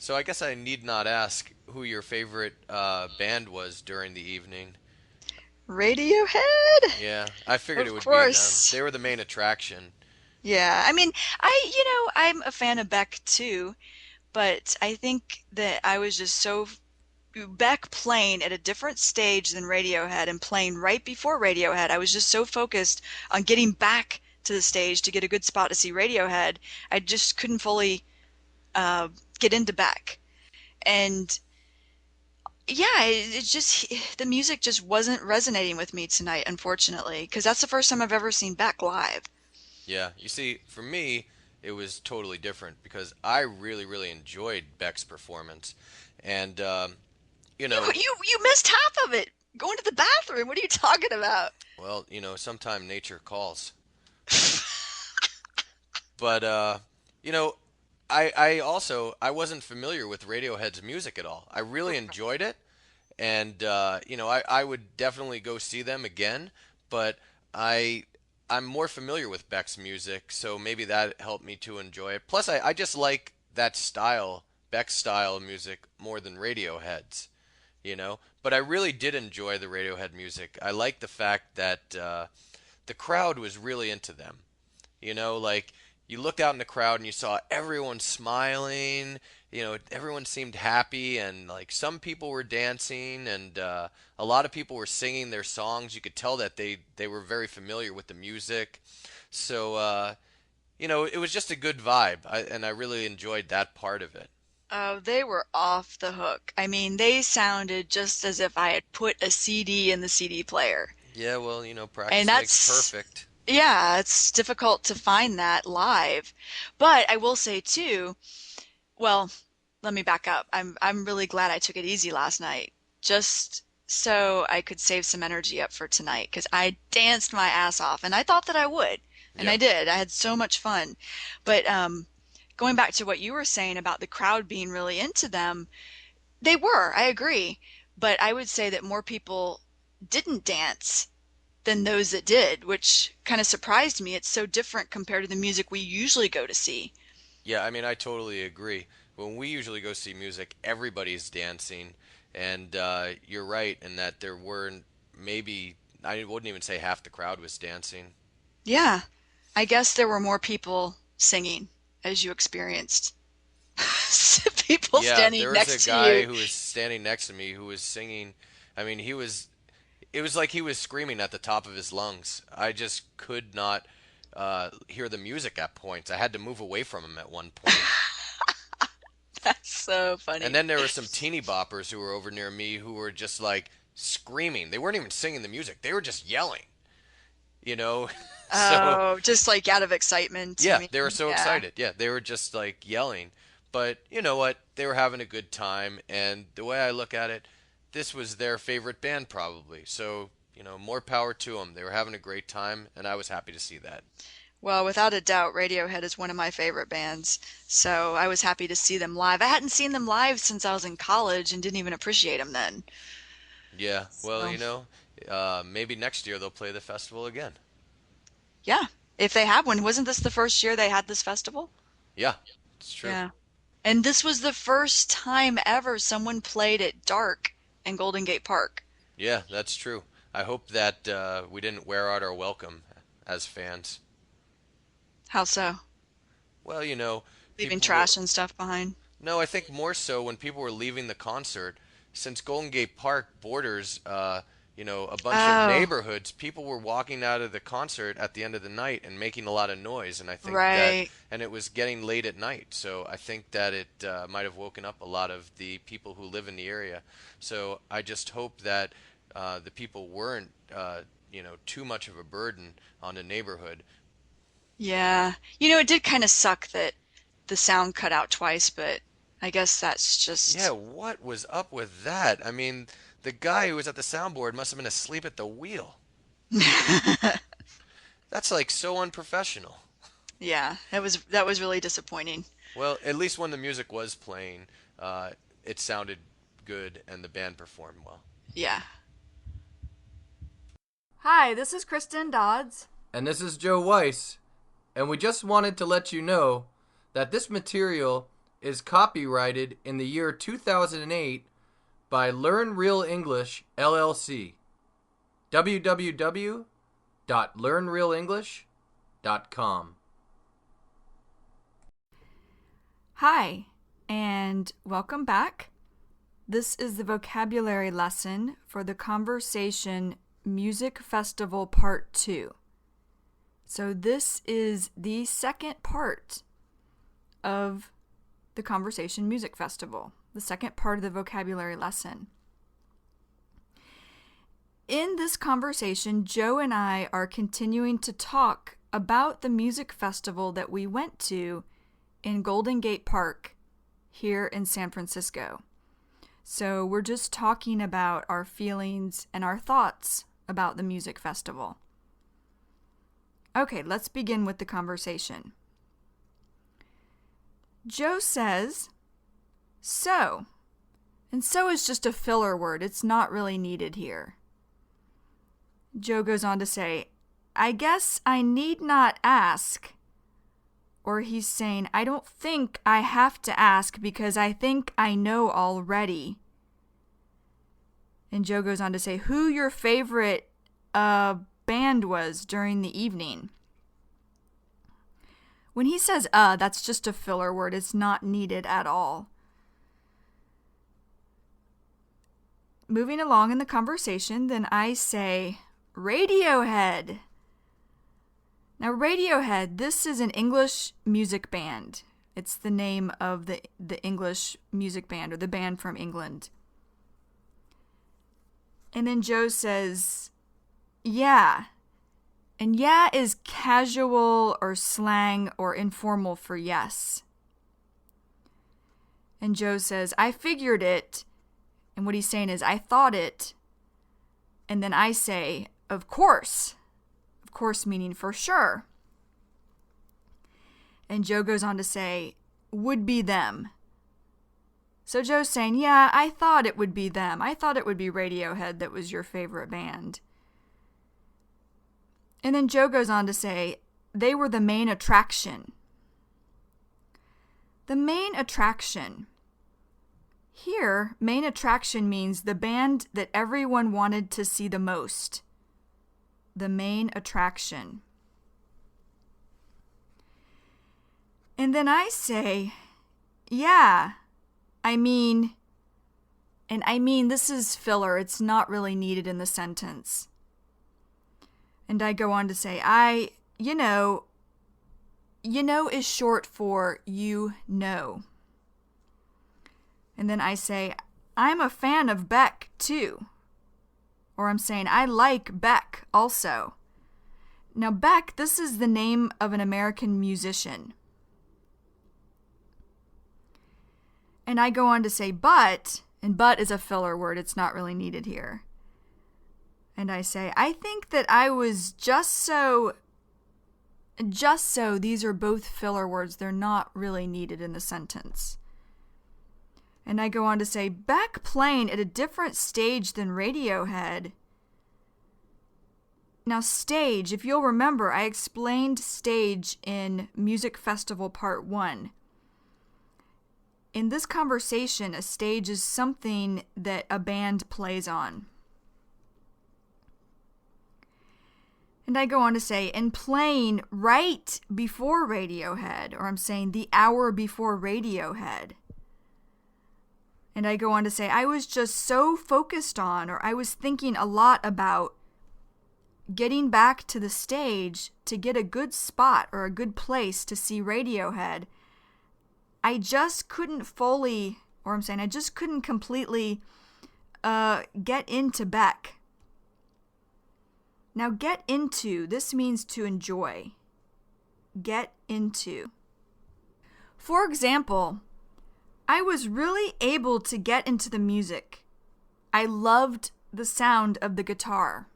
So I guess I need not ask who your favorite band was during the evening. Radiohead? Yeah, I figured it Of would be them. course. They were the main attraction. Yeah, I mean, I'm a fan of Beck too, but I think that I was just so Beck playing at a different stage than Radiohead and playing right before Radiohead. I was just so focused on getting back to the stage to get a good spot to see Radiohead. I just couldn't fully uh, get into Beck. And yeah, it just the music just wasn't resonating with me tonight, unfortunately, because that's the first time I've ever seen Beck live. Yeah, you see, for me, it was totally different because I really, really enjoyed Beck's performance. And, you You know, you missed half of it. Going to the bathroom. What are you talking about? well, sometime nature calls. But, you know, I wasn't familiar with Radiohead's music at all. I really enjoyed it. And I would definitely go see them again, but I I'm more familiar with Beck's music, so maybe that helped me to enjoy it. Plus, I just like that style, Beck's style of music more than Radiohead's, But I really did enjoy the Radiohead music. I like the fact that the crowd was really into them. Like you looked out in the crowd and you saw everyone smiling. Everyone seemed happy, and like some people were dancing, and a lot of people were singing their songs. You could tell that they were very familiar with the music. So, it was just a good vibe, and I really enjoyed that part of it. Oh, they were off the hook. I mean, they sounded just as if I had put a CD in the CD player. Yeah, well, And practice makes that's, perfect. yeah, it's difficult to find that live. But I will say too, well, let me back up. I'm really glad I took it easy last night, just so I could save some energy up for tonight, because I danced my ass off, and I thought that I would, and I Yeah. did. I had so much fun. But going back to what you were saying about the crowd being really into them, they were, I agree. But I would say that more people didn't dance than those that did, which kind of surprised me. It's so different compared to the music we usually go to see. Yeah, I mean, I totally agree. When we usually go see music, everybody's dancing, and you're right in that there weren't maybe I wouldn't even say half the crowd was dancing. Yeah, I guess there were more people singing as you experienced. People Yeah, standing there was a next to guy you. who was standing next to me who was singing. I mean, it was like he was screaming at the top of his lungs. I just could not hear the music at points. I had to move away from him at one point. That's so And funny. then there were some teeny boppers who were over near me who were just like screaming. They weren't even singing the music. They were just yelling, you know? So, Oh, just like out of excitement, you yeah, mean? they were so Yeah. excited. Yeah, they were just like yelling. But you know what? They were having a good time, and the way I look at it, this was their favorite band probably. So, more power to them. They were having a great time, and I was happy to see that. Well, without a doubt, Radiohead is one of my favorite bands. So I was happy to see them live. I hadn't seen them live since I was in college and didn't even appreciate them then. Yeah, well, So, maybe next year they'll play the festival again. yeah, if they have one. Wasn't this the first year they had this festival? Yeah, it's true. Yeah. And this was the first time ever someone played at dark in Golden Gate Park. Yeah, that's true. I hope that we didn't wear out our welcome as fans. How so? Well, Leaving people were. trash and stuff behind. No, I think more so when people were leaving the concert, since Golden Gate Park borders, a bunch of Oh, neighborhoods. People were walking out of the concert at the end of the night and making a lot of noise, and I think that, right. and it was getting late at night, so I think that it might have woken up a lot of the people who live in the area. So I just hope that the people weren't, too much of a burden on the neighborhood. Yeah. It did kind of suck that the sound cut out twice, but I guess that's Yeah, just. what was up with that? I mean, the guy who was at the soundboard must have been asleep at the wheel. That's like so unprofessional. Yeah, that was really disappointing. Well, at least when the music was playing, it sounded good and the band performed well. Yeah. Hi, this is Kristen Dodds. And this is Joe Weiss, and we just wanted to let you know that this material is copyrighted in the year 2008 by Learn Real English, LLC. www.learnrealenglish.com. Hi, and welcome back. This is the vocabulary lesson for the Conversation Music Festival Part 2. So this is the second part of the Conversation Music Festival, the second part of the vocabulary lesson. In this conversation, Joe and I are continuing to talk about the music festival that we went to in Golden Gate Park here in San Francisco. So we're just talking about our feelings and our thoughts about the music festival. Okay, let's begin with the conversation. Joe says, so, and so is just a filler word. It's not really needed here. Joe goes on to say, I guess I need not ask. Or he's saying, I don't think I have to ask because I think I know already. And Joe goes on to say, who your favorite band was during the evening. When he says that's just a filler word. It's not needed at all. Moving along in the conversation, then I say, Radiohead. Now, Radiohead, this is an English music band. It's the name of the English music band, or the band from England. And then Joe says, yeah. And yeah is casual or slang or informal for yes. And Joe says, I figured it. And what he's saying is, I thought it. And then I say, of course. Of course meaning for sure. And Joe goes on to say, would be them. So Joe's saying, yeah, I thought it would be them. I thought it would be Radiohead that was your favorite band. And then Joe goes on to say, they were the main attraction. The main attraction. Here, main attraction means the band that everyone wanted to see the most. The main attraction. And then I say, yeah, I mean this is filler. It's not really needed in the sentence. And I go on to say, you know is short for you know. And then I say, I'm a fan of Beck too. Or I'm saying, I like Beck also. Now, Beck, this is the name of an American musician. And I go on to say, but, and but is a filler word. It's not really needed here. And I say, I think that I was just so, these are both filler words. They're not really needed in the sentence. And I go on to say, Beck playing at a different stage than Radiohead. Now, stage, if you'll remember, I explained stage in Music Festival Part 1. In this conversation, a stage is something that a band plays on. And I go on to say, and playing right before Radiohead, or I'm saying the hour before Radiohead. And I go on to say, I was just so focused on, or I was thinking a lot about getting back to the stage to get a good spot or a good place to see Radiohead. I just couldn't fully, or I'm saying I just couldn't completely get into Beck. Now, get into, this means to enjoy. Get into. For example, I was really able to get into the music. I loved the sound of the guitar.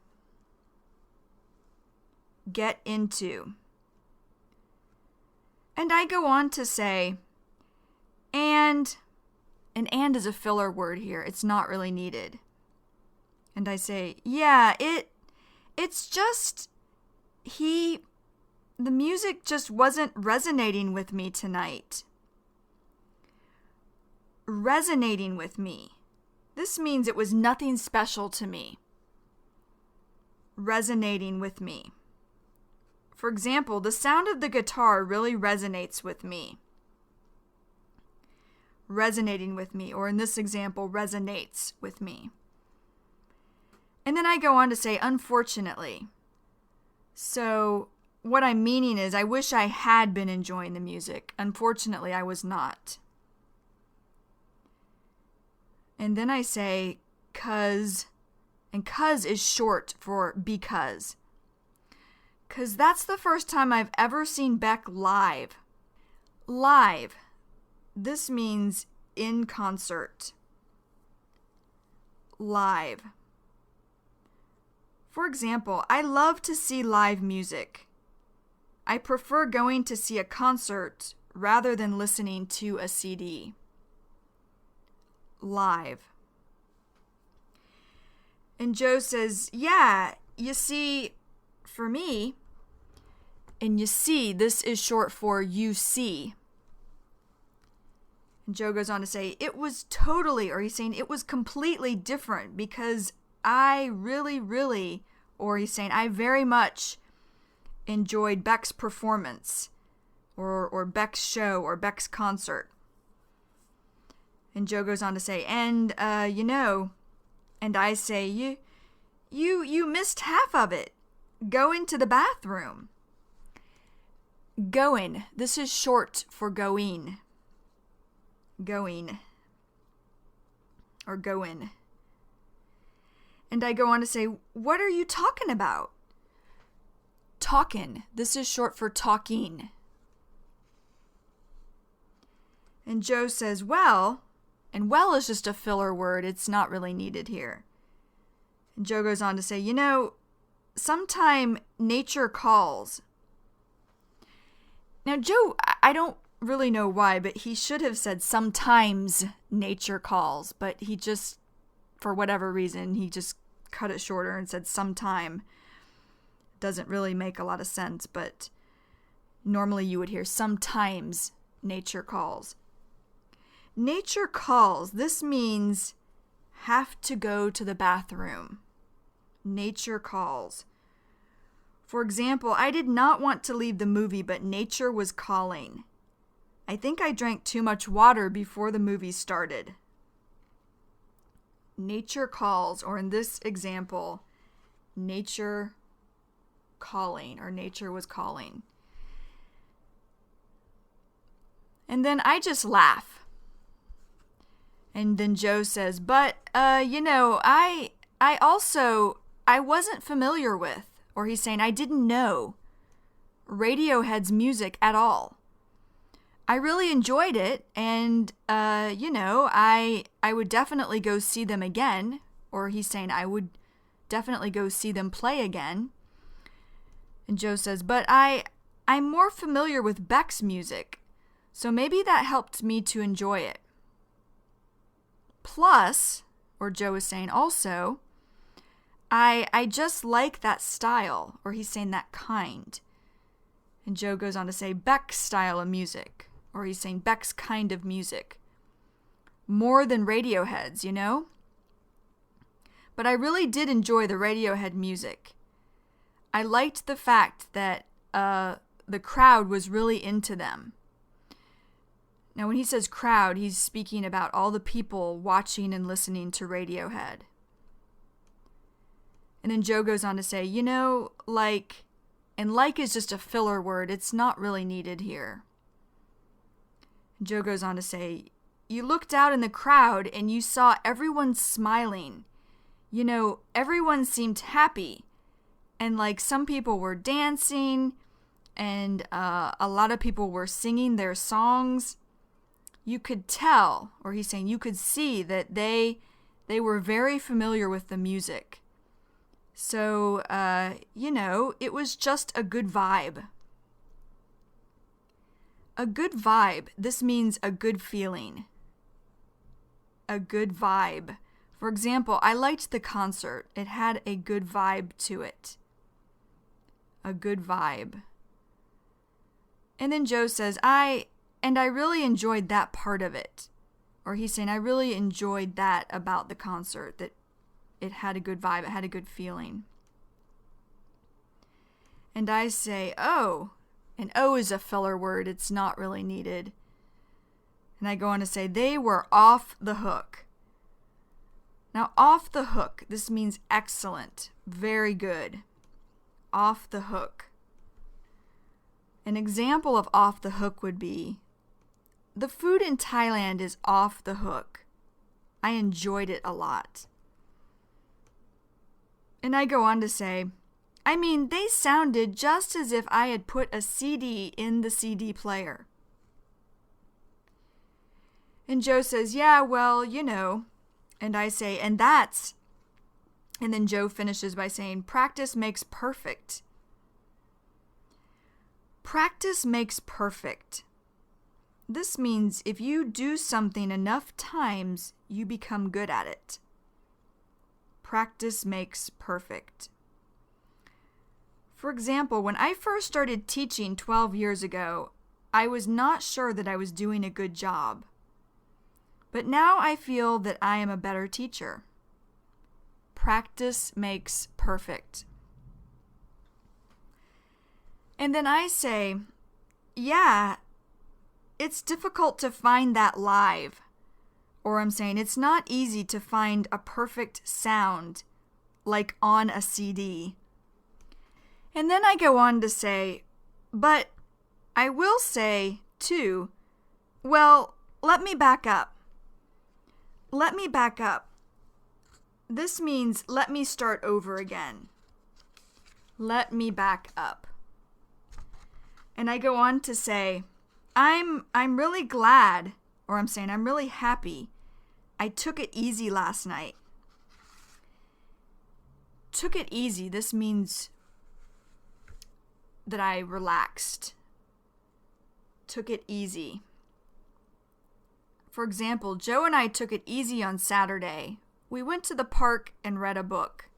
Get into. And I go on to say, and is a filler word here. It's not really needed. And I say, yeah, it's just, the music just wasn't resonating with me tonight. resonating with me. This means it was nothing special to me. Resonating with me. For example, the sound of the guitar really resonates with me. Resonating with me, or in this example, resonates with me. And then I go on to say, unfortunately. So what I'm meaning is, I wish I had been enjoying the music. Unfortunately, I was not. And then I say, 'cause, and 'cause is short for because. 'Cause that's the first time I've ever seen Beck live. Live. This means in concert. Live. For example, I love to see live music. I prefer going to see a concert rather than listening to a CD. Live. And Joe says, yeah, you see, for me, and you see, this is short for you see. And Joe goes on to say, it was totally, or he's saying it was completely different because I really, or he's saying I very much enjoyed Beck's performance or Beck's show or Beck's concert. And Joe goes on to say, and and I say, you missed half of it. Going to the bathroom. Going. This is short for going. Going. Or going. And I go on to say, what are you talking about? Talkin'. This is short for talking. And Joe says, well, and well is just a filler word. It's not really needed here. And Joe goes on to say, sometime nature calls. Now, Joe, I don't really know why, but he should have said sometimes nature calls, but he just, for whatever reason, he just cut it shorter and said sometime. Doesn't really make a lot of sense, but normally you would hear sometimes nature calls. Nature calls. This means have to go to the bathroom. Nature calls. For example, I did not want to leave the movie, but nature was calling. I think I drank too much water before the movie started. Nature calls, or in this example, nature calling, or nature was calling. And then I just laugh. And then Joe says, but, I wasn't familiar with, or he's saying I didn't know Radiohead's music at all. I really enjoyed it, and, I would definitely go see them again, or he's saying I would definitely go see them play again. And Joe says, but I'm more familiar with Beck's music, so maybe that helped me to enjoy it. Plus, or Joe is saying also, I just like that style, or he's saying that kind. And Joe goes on to say Beck's style of music, or he's saying Beck's kind of music. More than Radiohead's, But I really did enjoy the Radiohead music. I liked the fact that the crowd was really into them. Now, when he says crowd, he's speaking about all the people watching and listening to Radiohead. And then Joe goes on to say, like is just a filler word. It's not really needed here. And Joe goes on to say, you looked out in the crowd and you saw everyone smiling. Everyone seemed happy. And some people were dancing and a lot of people were singing their songs. You could tell, or he's saying you could see that they were very familiar with the music. So, it was just a good vibe. A good vibe. This means a good feeling. A good vibe. For example, I liked the concert. It had a good vibe to it. A good vibe. And then Joe says, I really enjoyed that part of it. Or he's saying, I really enjoyed that about the concert, that it had a good vibe, it had a good feeling. And I say, oh, and oh is a filler word, it's not really needed. And I go on to say, they were off the hook. Now, off the hook, this means excellent, very good. Off the hook. An example of off the hook would be, the food in Thailand is off the hook. I enjoyed it a lot. And I go on to say, I mean, they sounded just as if I had put a CD in the CD player. And Joe says, yeah, well, you know. And I say, and that's. And then Joe finishes by saying, practice makes perfect. Practice makes perfect. This means if you do something enough times, you become good at it. Practice makes perfect. For example, when I first started teaching 12 years ago, I was not sure that I was doing a good job. But now I feel that I am a better teacher. Practice makes perfect. And then I say, yeah, it's difficult to find that live. Or I'm saying it's not easy to find a perfect sound like on a CD. And then I go on to say, but I will say, too, well, let me back up. Let me back up. This means let me start over again. Let me back up. And I go on to say, I'm really glad, or I'm saying I'm really happy. I took it easy last night. Took it easy. This means that I relaxed. Took it easy. For example, Joe and I took it easy on Saturday. We went to the park and read a book.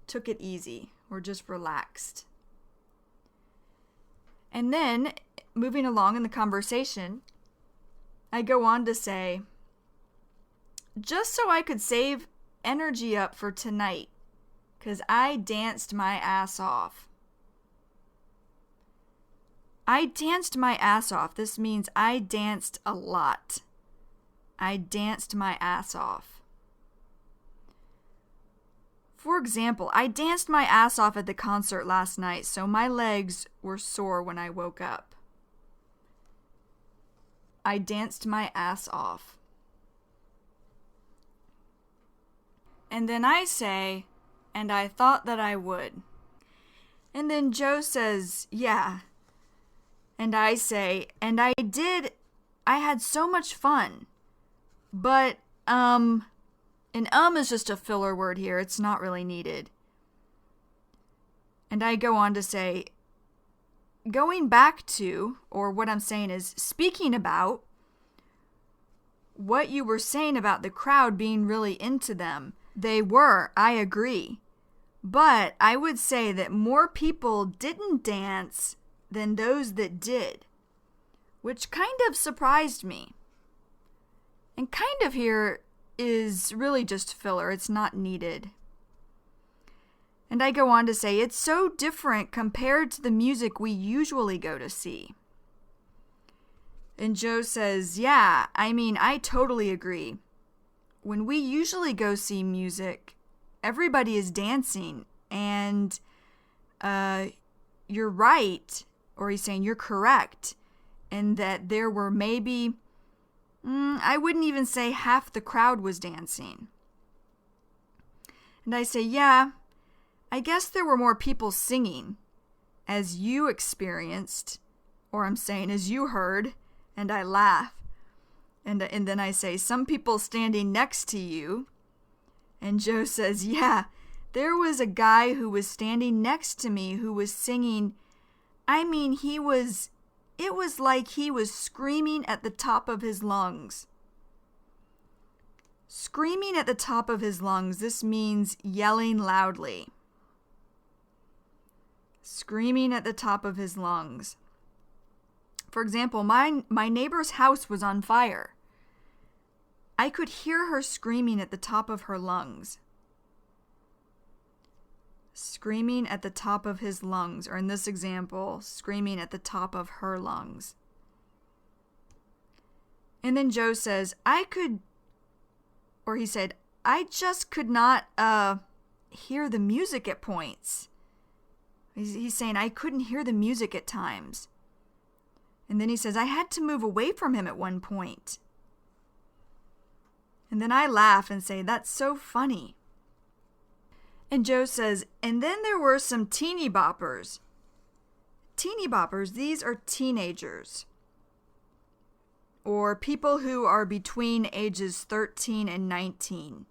Took it easy. We're just relaxed. And then, moving along in the conversation, I go on to say, just so I could save energy up for tonight, 'cause I danced my ass off. I danced my ass off. This means I danced a lot. I danced my ass off. For example, I danced my ass off at the concert last night, so my legs were sore when I woke up. I danced my ass off. And then I say, and I thought that I would. And then Joe says, yeah. And I say, and I did, I had so much fun. But, and is just a filler word here. It's not really needed. And I go on to say, going back to, or what I'm saying is speaking about what you were saying about the crowd being really into them. They were, I agree. But I would say that more people didn't dance than those that did, which kind of surprised me. And kind of here is really just filler. It's not needed. And I go on to say, it's so different compared to the music we usually go to see. And Joe says, yeah, I mean, I totally agree. When we usually go see music, everybody is dancing, and you're right, or he's saying you're correct, and that there were maybe, I wouldn't even say half the crowd was dancing. And I say, yeah, I guess there were more people singing, as you experienced, or I'm saying as you heard, and I laugh. And then I say, some people standing next to you. And Joe says, yeah, there was a guy who was standing next to me who was singing. I mean, it was like he was screaming at the top of his lungs. Screaming at the top of his lungs, this means yelling loudly. Screaming at the top of his lungs. For example, my neighbor's house was on fire. I could hear her screaming at the top of her lungs. Screaming at the top of his lungs, or in this example, screaming at the top of her lungs. And then Joe says, he said, I just could not hear the music at points. He's saying, I couldn't hear the music at times. And then he says, I had to move away from him at one point. And then I laugh and say, that's so funny. And Joe says, and then there were some teeny boppers. Teeny boppers, these are teenagers, or people who are between ages 13 and 19.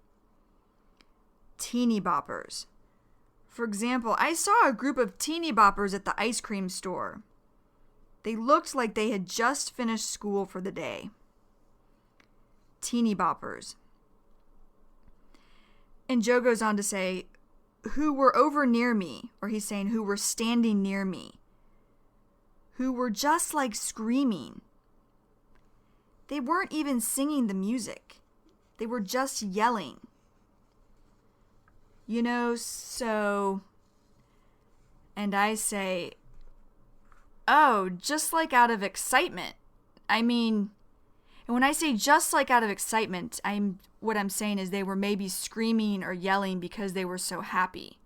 Teeny boppers. For example, I saw a group of teeny boppers at the ice cream store. They looked like they had just finished school for the day. Teeny boppers. And Joe goes on to say, who were over near me, or he's saying who were standing near me, who were just like screaming. They weren't even singing the music. They were just yelling. You know, so... And I say, oh, just like out of excitement. I mean, and when I say just like out of excitement, what I'm saying is they were maybe screaming or yelling because they were so happy.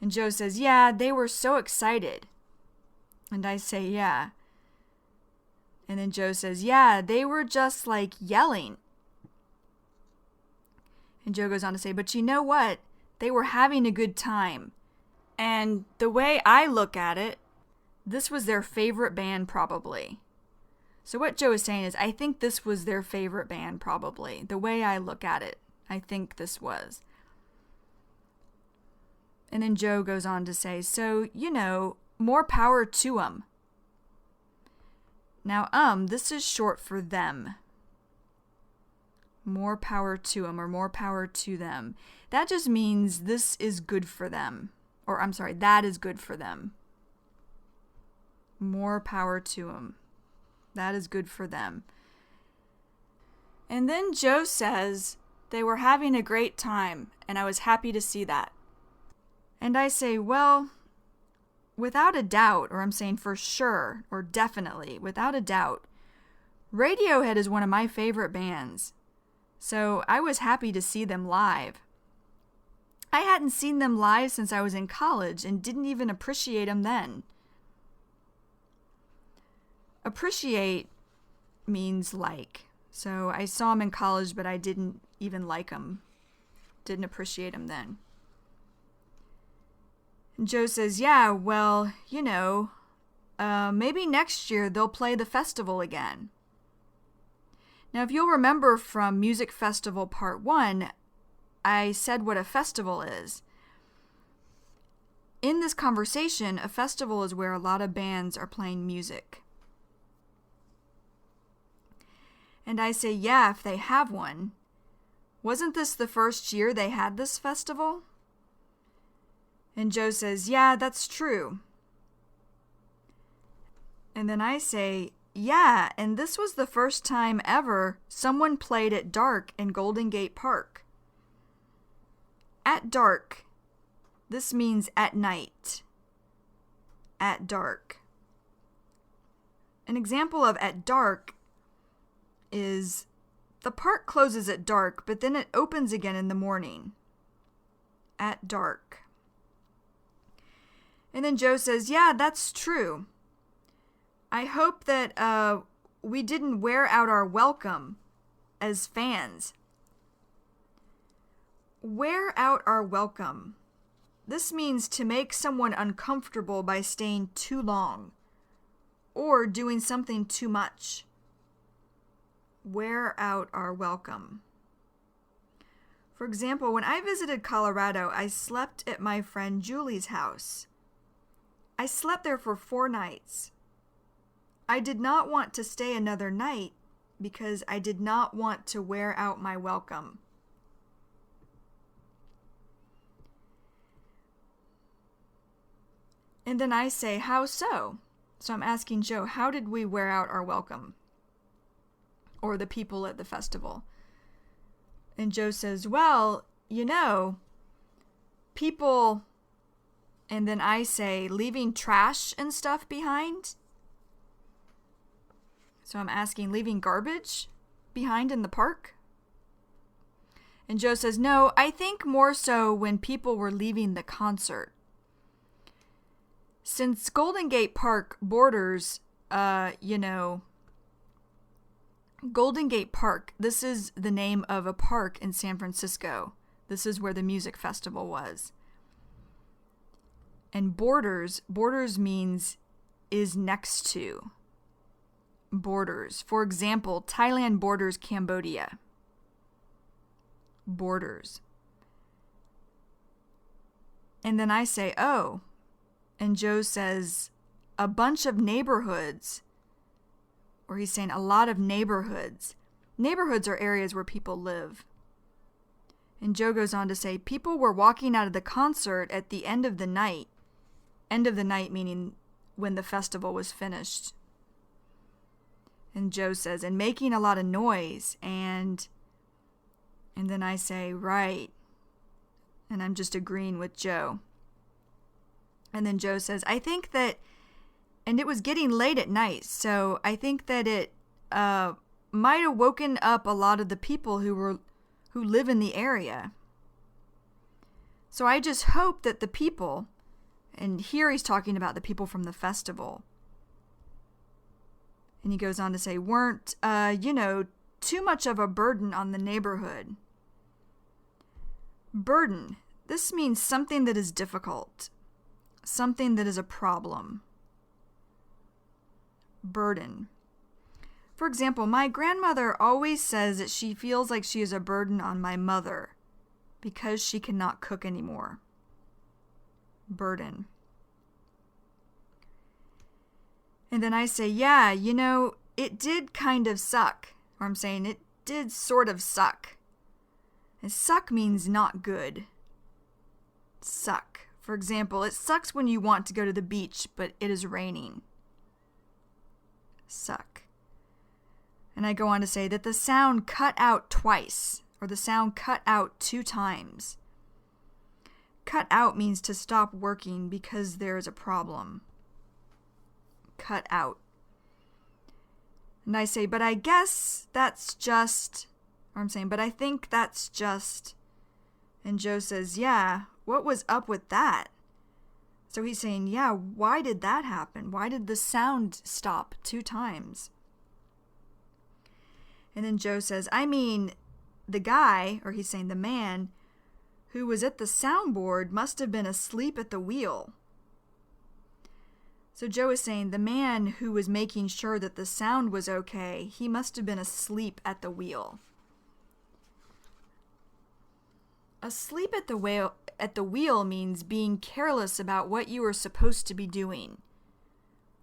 And Joe says, yeah, they were so excited. And I say, yeah. And then Joe says, yeah, they were just like yelling. And Joe goes on to say, but you know what? They were having a good time. And the way I look at it, this was their favorite band probably. So what Joe is saying is, I think this was their favorite band probably. The way I look at it, I think this was. And then Joe goes on to say, so, you know, more power to 'em. Now, this is short for them. More power to 'em, or more power to them. That just means this is good for them. Or, I'm sorry, that is good for them. More power to 'em. That is good for them. And then Joe says, they were having a great time, and I was happy to see that. And I say, well, without a doubt, or I'm saying for sure, or definitely, without a doubt, Radiohead is one of my favorite bands. So I was happy to see them live. I hadn't seen them live since I was in college and didn't even appreciate them then. Appreciate means like. So I saw them in college, but I didn't even like them. Didn't appreciate them then. And Joe says, yeah, well, you know, maybe next year they'll play the festival again. Now, if you'll remember from Music Festival Part 1, I said what a festival is. In this conversation, a festival is where a lot of bands are playing music. And I say, yeah, if they have one. Wasn't this the first year they had this festival? And Joe says, yeah, that's true. And then I say, yeah, and this was the first time ever someone played at dark in Golden Gate Park. At dark. This means at night. At dark. An example of at dark is the park closes at dark, but then it opens again in the morning. At dark. And then Joe says, yeah, that's true. I hope that we didn't wear out our welcome as fans. Wear out our welcome. This means to make someone uncomfortable by staying too long or doing something too much. Wear out our welcome. For example, when I visited Colorado, I slept at my friend Julie's house. I slept there for 4 nights. I did not want to stay another night because I did not want to wear out my welcome. And then I say, how so? So I'm asking Joe, how did we wear out our welcome? or the people at the festival. And Joe says, well, people, and then I say, leaving trash and stuff behind. So I'm asking, leaving garbage behind in the park? And Joe says, no, I think more so when people were leaving the concert. Since Golden Gate Park borders, Golden Gate Park, this is the name of a park in San Francisco. This is where the music festival was. And borders means is next to. Borders. For example, Thailand borders Cambodia. Borders. And then I say, oh. And Joe says, a bunch of neighborhoods. Or he's saying a lot of neighborhoods. Neighborhoods are areas where people live. And Joe goes on to say, people were walking out of the concert at the end of the night. End of the night meaning when the festival was finished. And Joe says, and making a lot of noise. And then I say, right. And I'm just agreeing with Joe. And then Joe says, I think that, and it was getting late at night, so I think that it might have woken up a lot of the people who live in the area. So I just hope that the people, and here he's talking about the people from the festival, and he goes on to say, weren't, too much of a burden on the neighborhood. Burden. This means something that is difficult. Something that is a problem. Burden. For example, my grandmother always says that she feels like she is a burden on my mother because she cannot cook anymore. Burden. And then I say, yeah, it did kind of suck. Or I'm saying it did sort of suck. And suck means not good. Suck. For example, it sucks when you want to go to the beach, but it is raining. Suck. And I go on to say that the sound cut out twice, or the sound cut out 2 times. Cut out means to stop working because there is a problem. Cut out. And I say, but I guess that's just, or I'm saying, but I think that's just, and Joe says, yeah, what was up with that? So he's saying, yeah, why did that happen? Why did the sound stop 2 times? And then Joe says, I mean, the guy, or he's saying the man, who was at the soundboard must have been asleep at the wheel. So Joe is saying the man who was making sure that the sound was okay, he must have been asleep at the wheel. Asleep at the wheel means being careless about what you are supposed to be doing,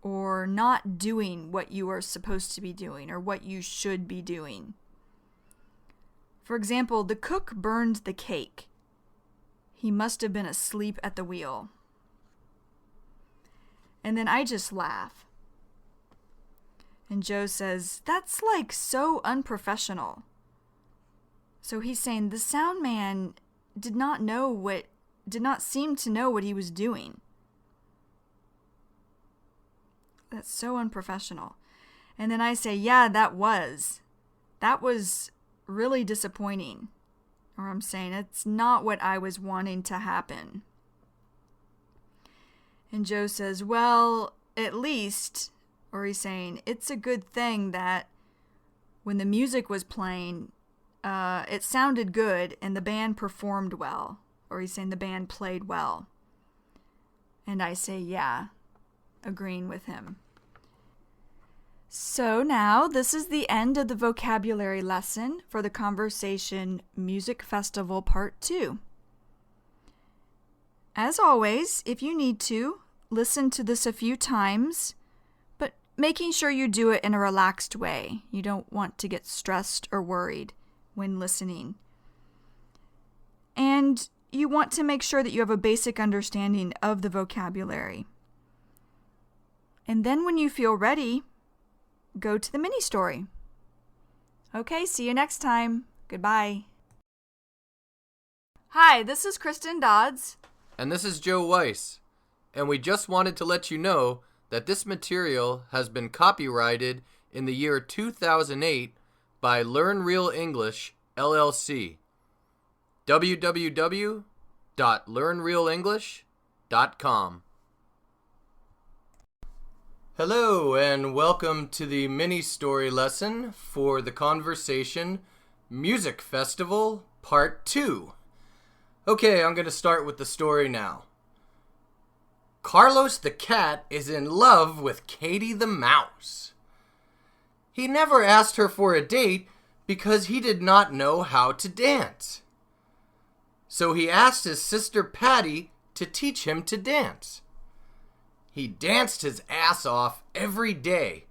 or not doing what you are supposed to be doing, or what you should be doing. For example, the cook burned the cake. He must have been asleep at the wheel. And then I just laugh. And Joe says, that's like so unprofessional. So he's saying the sound man did not seem to know what he was doing. That's so unprofessional. And then I say, yeah, that was really disappointing. Or I'm saying it's not what I was wanting to happen. And Joe says, well, at least, or he's saying, it's a good thing that when the music was playing, it sounded good and the band performed well. Or he's saying the band played well. And I say, yeah, agreeing with him. So now, this is the end of the vocabulary lesson for the Conversation Music Festival Part 2. As always, if you need to, listen to this a few times, but making sure you do it in a relaxed way. You don't want to get stressed or worried when listening. And you want to make sure that you have a basic understanding of the vocabulary. And then when you feel ready, go to the mini story. Okay, see you next time. Goodbye. Hi, this is Kristen Dodds. And this is Joe Weiss. And we just wanted to let you know that this material has been copyrighted in the year 2008 by Learn Real English, LLC. www.learnrealenglish.com. Hello, and welcome to the mini story lesson for the Conversation Music Festival Part 2. Okay, I'm going to start with the story now. Carlos the cat is in love with Katie the mouse. He never asked her for a date because he did not know how to dance. So he asked his sister Patty to teach him to dance. He danced his ass off every day.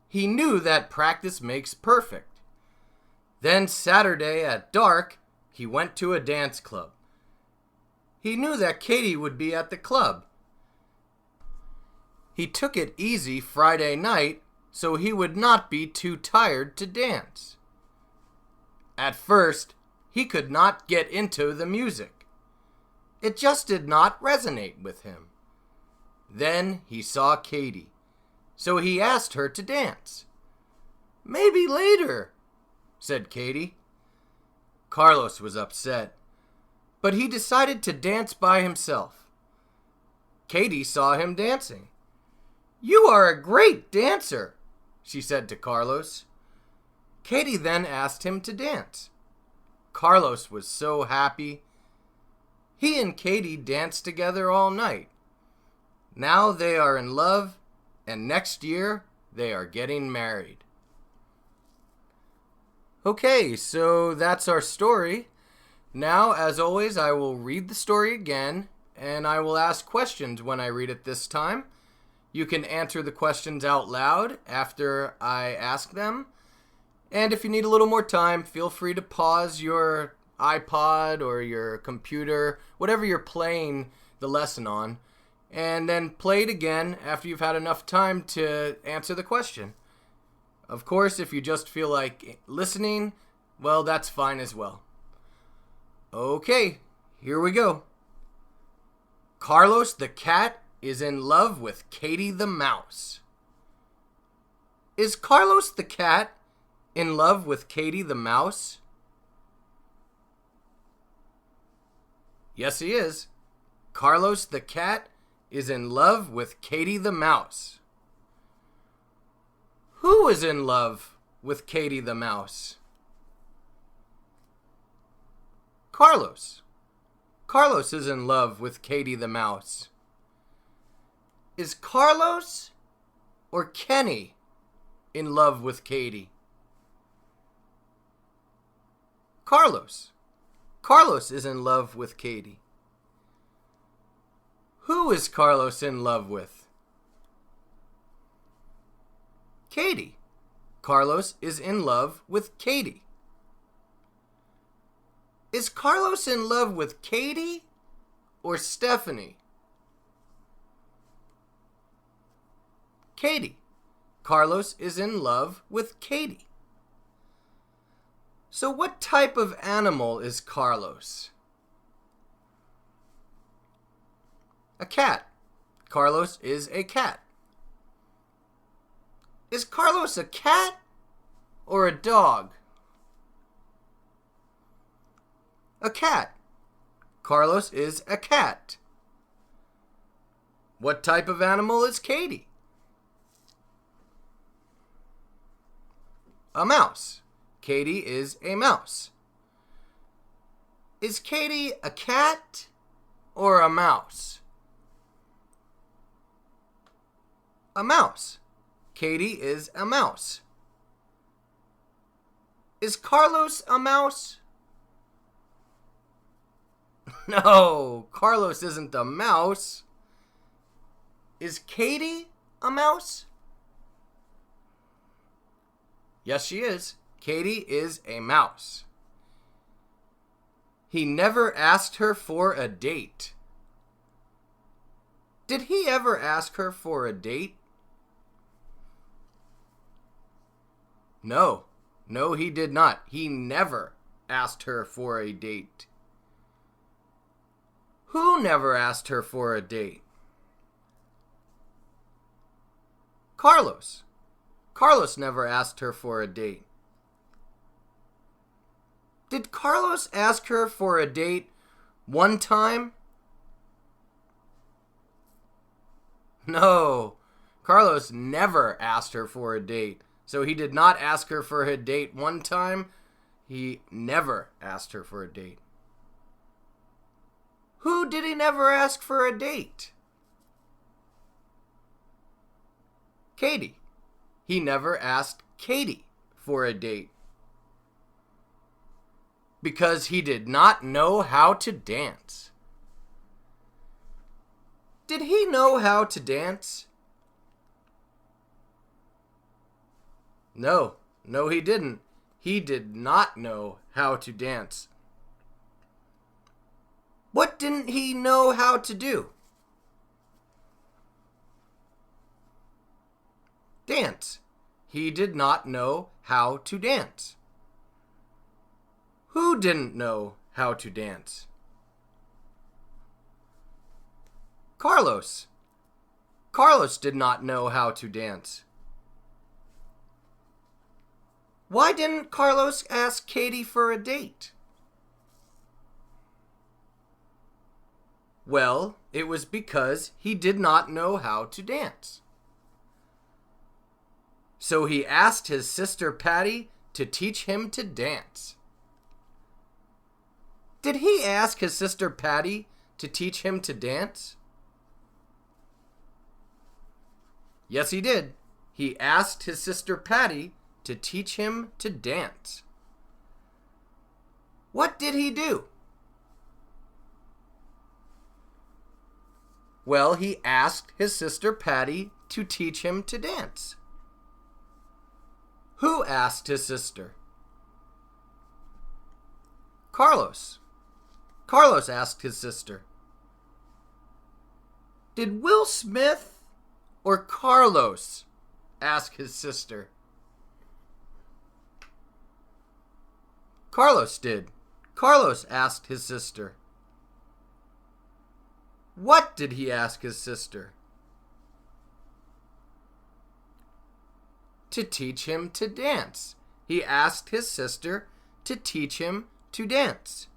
He knew that practice makes perfect. Then Saturday at dark, he went to a dance club. He knew that Katie would be at the club. He took it easy Friday night so he would not be too tired to dance. At first, he could not get into the music. It just did not resonate with him. Then he saw Katie, so he asked her to dance. "Maybe later," said Katie. Carlos was upset, but he decided to dance by himself. Katie saw him dancing. "You are a great dancer," she said to Carlos. Katie then asked him to dance. Carlos was so happy. He and Katie danced together all night. Now they are in love, and next year they are getting married. Okay, so that's our story. Now, as always, I will read the story again, and I will ask questions when I read it this time. You can answer the questions out loud after I ask them. And if you need a little more time, feel free to pause your iPod or your computer, whatever you're playing the lesson on, and then play it again after you've had enough time to answer the question. Of course, if you just feel like listening, well, that's fine as well. Okay, here we go. Carlos the cat is in love with Katie the mouse. Is Carlos the cat in love with Katie the mouse? Yes, he is. Carlos the cat is in love with Katie the mouse. Who is in love with Katie the mouse? Carlos. Carlos is in love with Katie the mouse. Is Carlos or Kenny in love with Katie? Carlos. Carlos is in love with Katie. Who is Carlos in love with? Katie. Carlos is in love with Katie. Is Carlos in love with Katie or Stephanie? Katie. Carlos is in love with Katie. So what type of animal is Carlos? A cat. Carlos is a cat. Is Carlos a cat or a dog? A cat. Carlos is a cat. What type of animal is Katie? A mouse. Katie is a mouse. Is Katie a cat or a mouse? A mouse. Katie is a mouse. Is Carlos a mouse? No, Carlos isn't a mouse. Is Katie a mouse? Yes, she is. Katie is a mouse. He never asked her for a date. Did he ever ask her for a date? No, No, he did not. He never asked her for a date. Who never asked her for a date? Carlos. Carlos never asked her for a date. Did Carlos ask her for a date one time? No, Carlos never asked her for a date. So he did not ask her for a date one time. He never asked her for a date. Who did he never ask for a date? Katie. He never asked Katie for a date. Because he did not know how to dance. Did he know how to dance? No, he didn't. He did not know how to dance. What didn't he know how to do? Dance. He did not know how to dance. Who didn't know how to dance? Carlos. Carlos did not know how to dance. Why didn't Carlos ask Katie for a date? Well, it was because he did not know how to dance. So he asked his sister Patty to teach him to dance. Did he ask his sister Patty to teach him to dance? Yes, he did. He asked his sister Patty to teach him to dance. What did he do? Well, he asked his sister Patty to teach him to dance. Who asked his sister? Carlos. Carlos asked his sister. Did Will Smith or Carlos ask his sister? Carlos did. Carlos asked his sister. What did he ask his sister? To teach him to dance. He asked his sister to teach him to dance.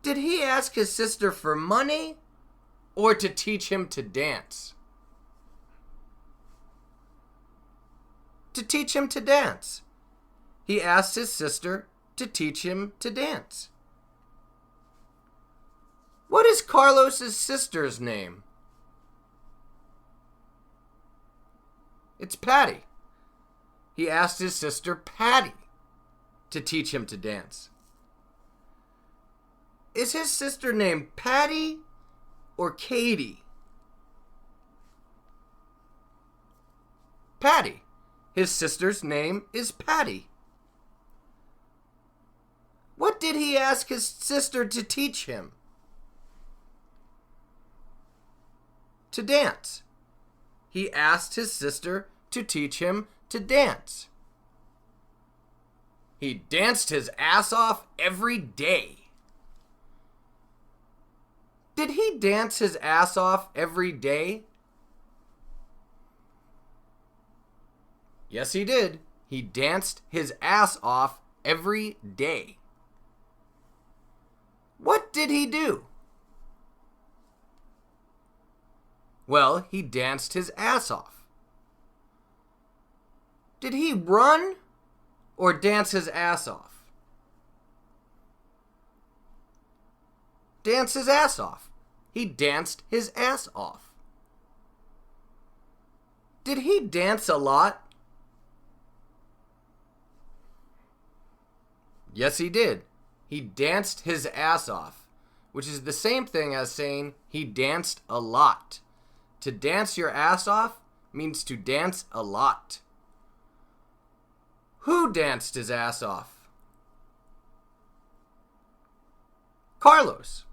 Did he ask his sister for money or to teach him to dance? To teach him to dance. He asked his sister to teach him to dance. What is Carlos's sister's name? It's Patty. He asked his sister Patty to teach him to dance. Is his sister named Patty or Katie? Patty. His sister's name is Patty. What did he ask his sister to teach him? To dance. He asked his sister to teach him to dance. He danced his ass off every day. Did he dance his ass off every day? Yes, he did. He danced his ass off every day. What did he do? Well, he danced his ass off. Did he run or dance his ass off? Dance his ass off. He danced his ass off. Did he dance a lot? Yes, he did. He danced his ass off, which is the same thing as saying he danced a lot. To dance your ass off means to dance a lot. Who danced his ass off? Carlos.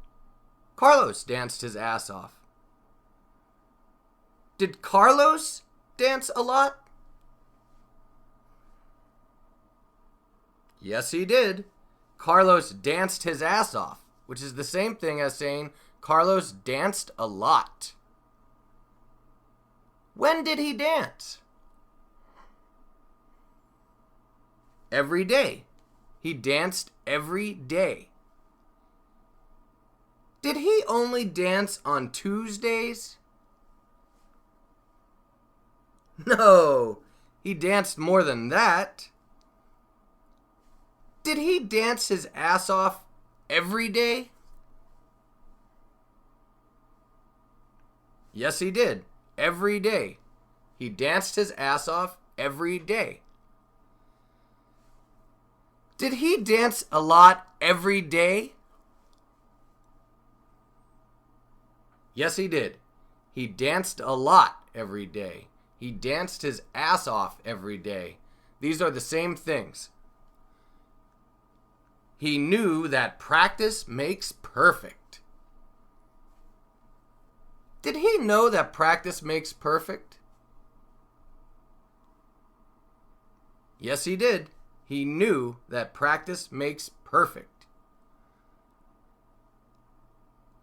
Carlos danced his ass off. Did Carlos dance a lot? Yes, he did. Carlos danced his ass off, which is the same thing as saying Carlos danced a lot. When did he dance? Every day. He danced every day. Did he only dance on Tuesdays? No, he danced more than that. Did he dance his ass off every day? Yes, he did. Every day. He danced his ass off every day. Did he dance a lot every day? Yes, he did. He danced a lot every day. He danced his ass off every day. These are the same things. He knew that practice makes perfect. Did he know that practice makes perfect? Yes, he did. He knew that practice makes perfect.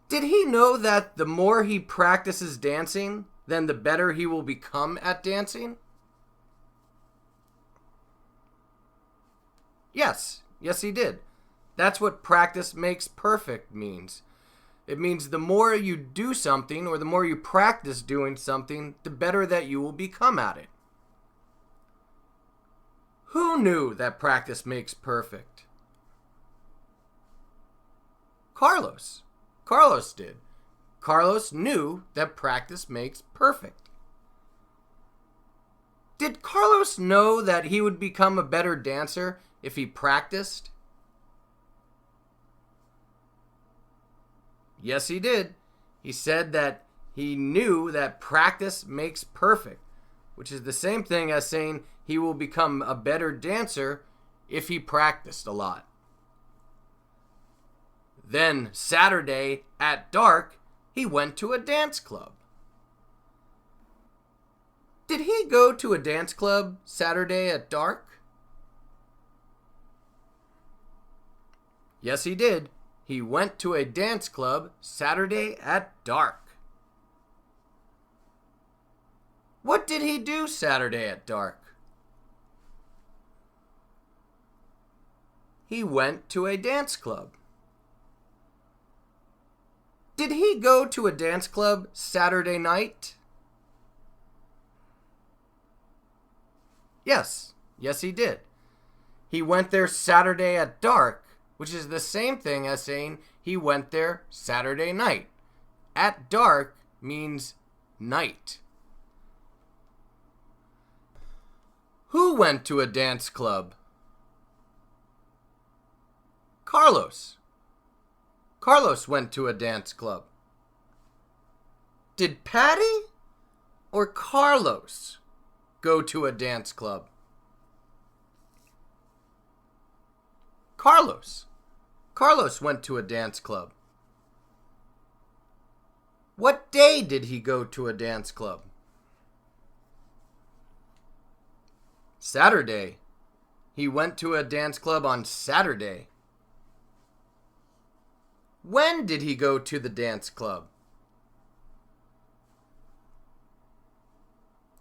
Did he know that the more he practices dancing, then the better he will become at dancing? Yes, he did. That's what practice makes perfect means. It means the more you do something or the more you practice doing something, the better that you will become at it. Who knew that practice makes perfect? Carlos. Carlos did. Carlos knew that practice makes perfect. Did Carlos know that he would become a better dancer if he practiced? Yes, he did. He said that he knew that practice makes perfect, which is the same thing as saying he will become a better dancer if he practiced a lot. Then Saturday at dark, he went to a dance club. Did he go to a dance club Saturday at dark? Yes, he did. He went to a dance club Saturday at dark. What did he do Saturday at dark? He went to a dance club. Did he go to a dance club Saturday night? Yes, he did. He went there Saturday at dark, which is the same thing as saying he went there Saturday night. At dark means night. Who went to a dance club? Carlos. Carlos went to a dance club. Did Patty or Carlos go to a dance club? Carlos. Carlos went to a dance club. What day did he go to a dance club? Saturday. He went to a dance club on Saturday. When did he go to the dance club?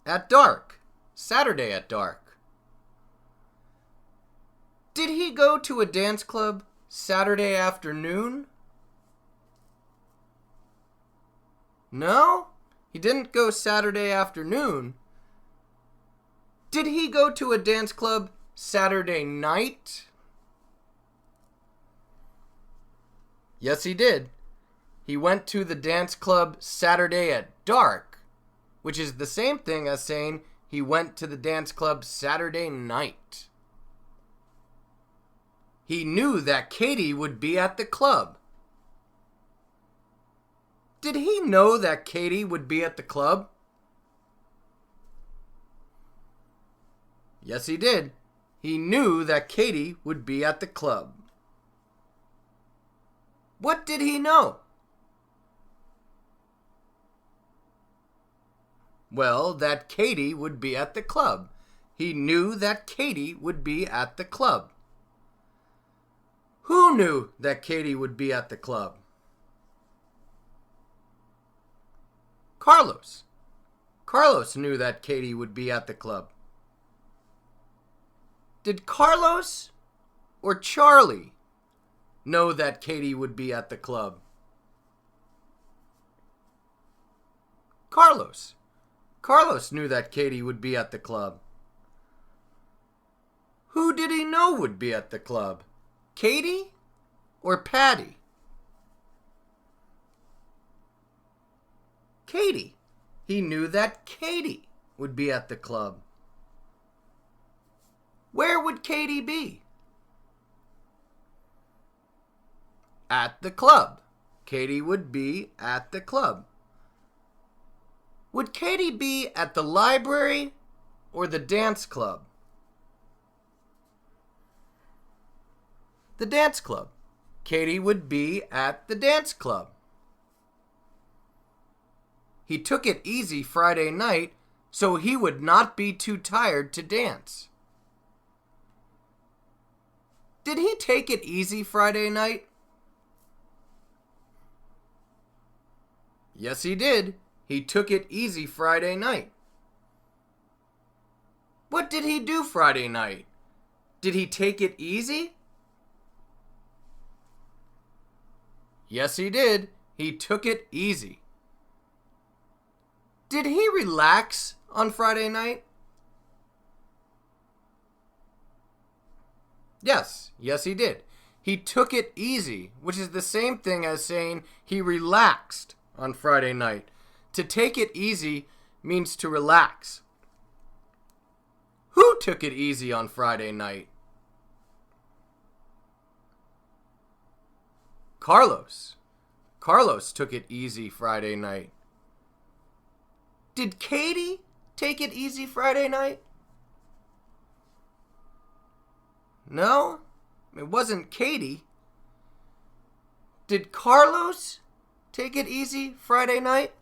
At dark. Saturday at dark. Did he go to a dance club Saturday afternoon? No, he didn't go Saturday afternoon. Did he go to a dance club Saturday night? Yes, he did. He went to the dance club Saturday at dark, which is the same thing as saying he went to the dance club Saturday night. He knew that Katie would be at the club. Did he know that Katie would be at the club? Yes, he did. He knew that Katie would be at the club. What did he know? Well, that Katie would be at the club. He knew that Katie would be at the club. Who knew that Katie would be at the club? Carlos. Carlos knew that Katie would be at the club. Did Carlos or Charlie know that Katie would be at the club? Carlos. Carlos knew that Katie would be at the club. Who did he know would be at the club? Katie or Patty? Katie. He knew that Katie would be at the club. Where would Katie be? At the club. Katie would be at the club. Would Katie be at the library or the dance club? The dance club. Katie would be at the dance club. He took it easy Friday night so he would not be too tired to dance. Did he take it easy Friday night? Yes, he did. He took it easy Friday night. What did he do Friday night? Did he take it easy? Yes, he did. He took it easy. Did he relax on Friday night? Yes, he did. He took it easy, which is the same thing as saying he relaxed on Friday night. To take it easy means to relax. Who took it easy on Friday night? Carlos. Carlos took it easy Friday night. Did Katie take it easy Friday night? No, it wasn't Katie. Did Carlos take it easy Friday night?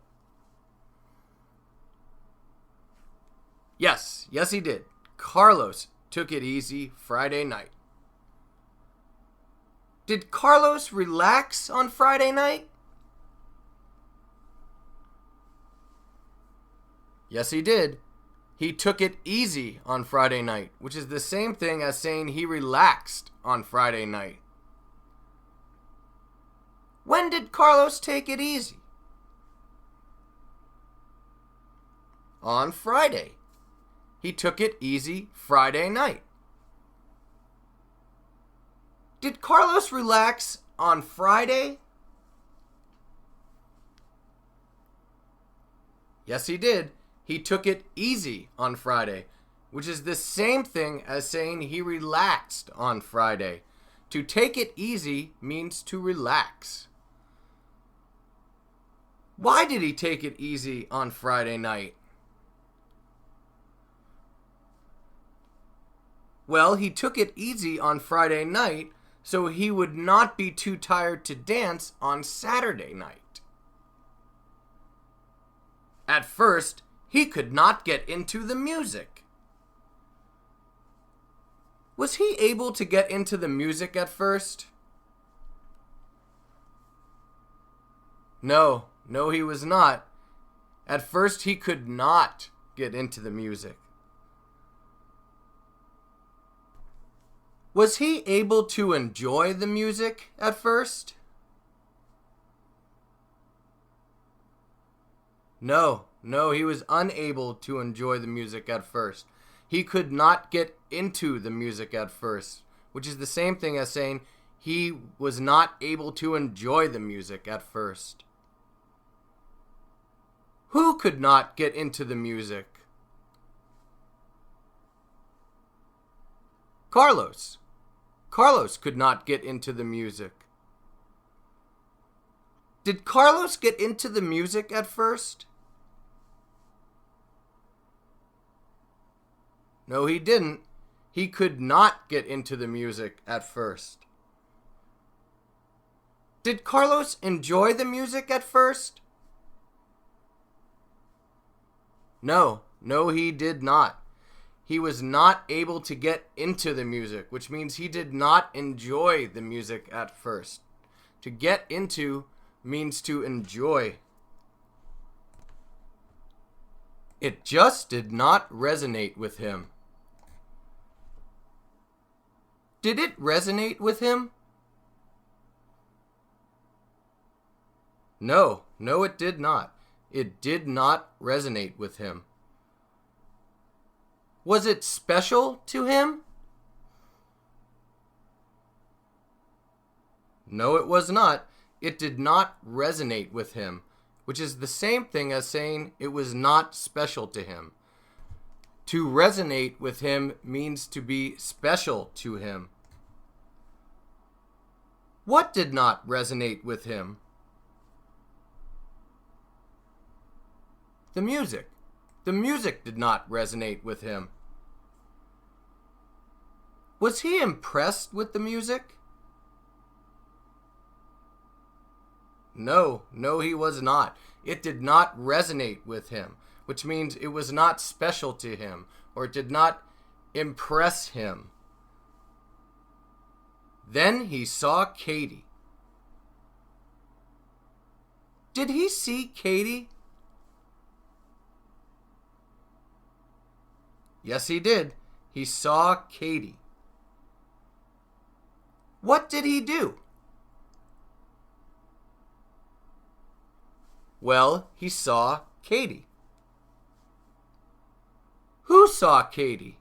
Yes, he did. Carlos took it easy Friday night. Did Carlos relax on Friday night? Yes, he did. He took it easy on Friday night, which is the same thing as saying he relaxed on Friday night. When did Carlos take it easy? On Friday. He took it easy Friday night. Did Carlos relax on Friday? Yes, he did. He took it easy on Friday, which is the same thing as saying he relaxed on Friday. To take it easy means to relax. Why did he take it easy on Friday night? Well, he took it easy on Friday night so he would not be too tired to dance on Saturday night. At first, he could not get into the music. Was he able to get into the music at first? No, he was not. At first, he could not get into the music. Was he able to enjoy the music at first? No, he was unable to enjoy the music at first. He could not get into the music at first, which is the same thing as saying he was not able to enjoy the music at first. Who could not get into the music? Carlos. Carlos could not get into the music. Did Carlos get into the music at first? No, he didn't. He could not get into the music at first. Did Carlos enjoy the music at first? No, he did not. he was not able to get into the music, which means he did not enjoy the music at first. To get into means to enjoy. It just did not resonate with him. Did it resonate with him? No, it did not. It did not resonate with him. Was it special to him? No, it was not. It did not resonate with him, which is the same thing as saying it was not special to him. To resonate with him means to be special to him. What did not resonate with him? The music. The music did not resonate with him. Was he impressed with the music? No, he was not. It did not resonate with him, which means it was not special to him, or it did not impress him. Then he saw Katie. Did he see Katie? Yes, he did. He saw Katie. What did he do? Well, he saw Katie. Who saw Katie?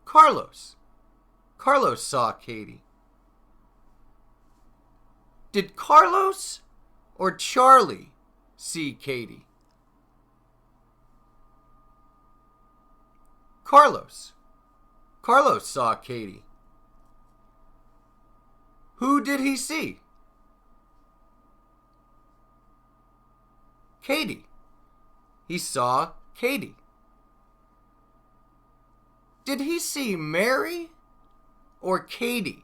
Carlos. Carlos saw Katie. Did Carlos or Charlie see Katie? Carlos. Carlos saw Katie. Who did he see? Katie. He saw Katie. Did he see Mary or Katie?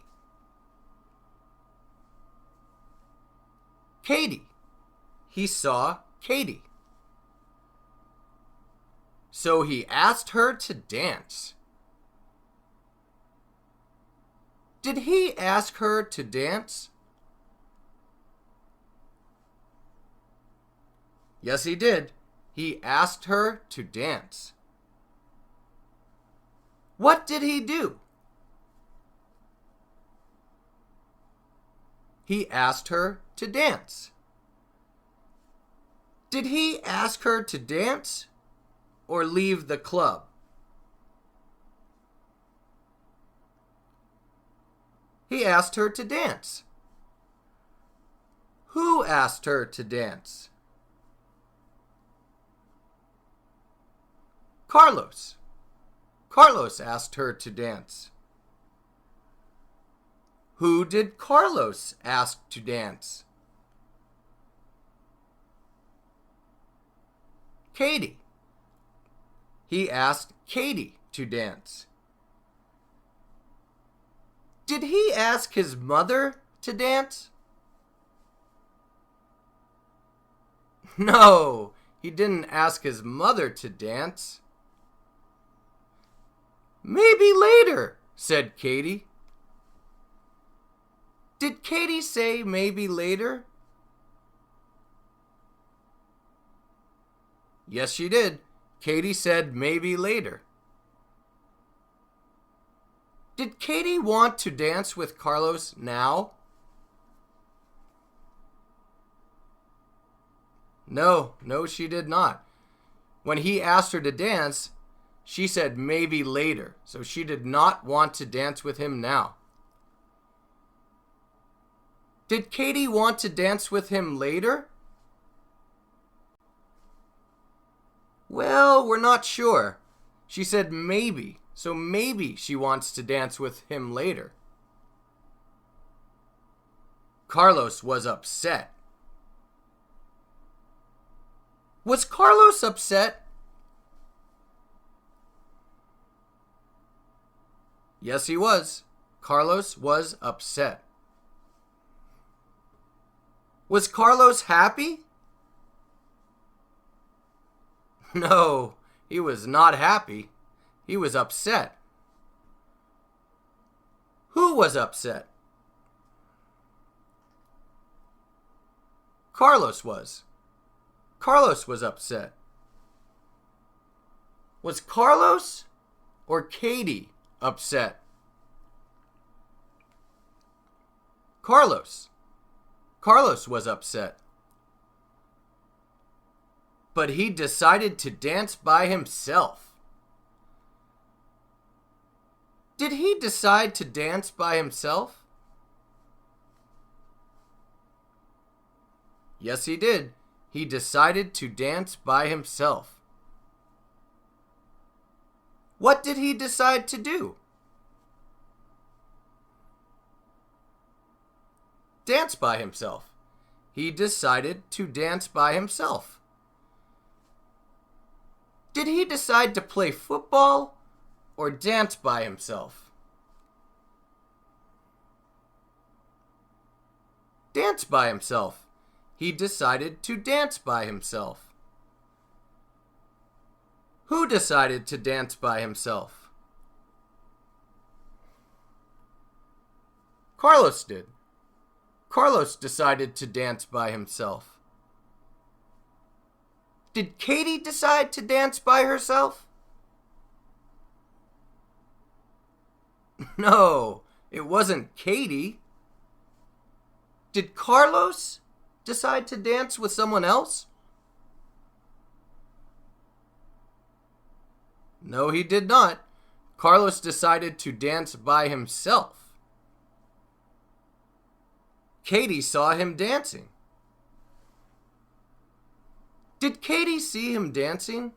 Katie. He saw Katie. So he asked her to dance. Did he ask her to dance? Yes, he did. He asked her to dance. What did he do? He asked her to dance. Did he ask her to dance or leave the club? He asked her to dance. Who asked her to dance? Carlos. Carlos asked her to dance. Who did Carlos ask to dance? Katie. He asked Katie to dance. Did he ask his mother to dance? No, he didn't ask his mother to dance. Maybe later, said Katie. Did Katie say maybe later? Yes, she did. Katie said maybe later. Did Katie want to dance with Carlos now? No, she did not. When he asked her to dance, she said maybe later, so she did not want to dance with him now. Did Katie want to dance with him later? Well, we're not sure. She said maybe, so maybe she wants to dance with him later. Carlos was upset. Was Carlos upset? Yes, he was. Carlos was upset. Was Carlos happy? No, he was not happy. He was upset. Who was upset? Carlos was. Carlos was upset. Was Carlos or Katie upset? Carlos. Carlos was upset. But he decided to dance by himself. Did he decide to dance by himself? Yes, he did. He decided to dance by himself. What did he decide to do? Dance by himself. He decided to dance by himself. Did he decide to play football or dance by himself? Dance by himself. He decided to dance by himself. Who decided to dance by himself? Carlos did. Carlos decided to dance by himself. Did Katie decide to dance by herself? No, it wasn't Katie. Did Carlos decide to dance with someone else? No, he did not. Carlos decided to dance by himself. Katie saw him dancing. Did Katie see him dancing?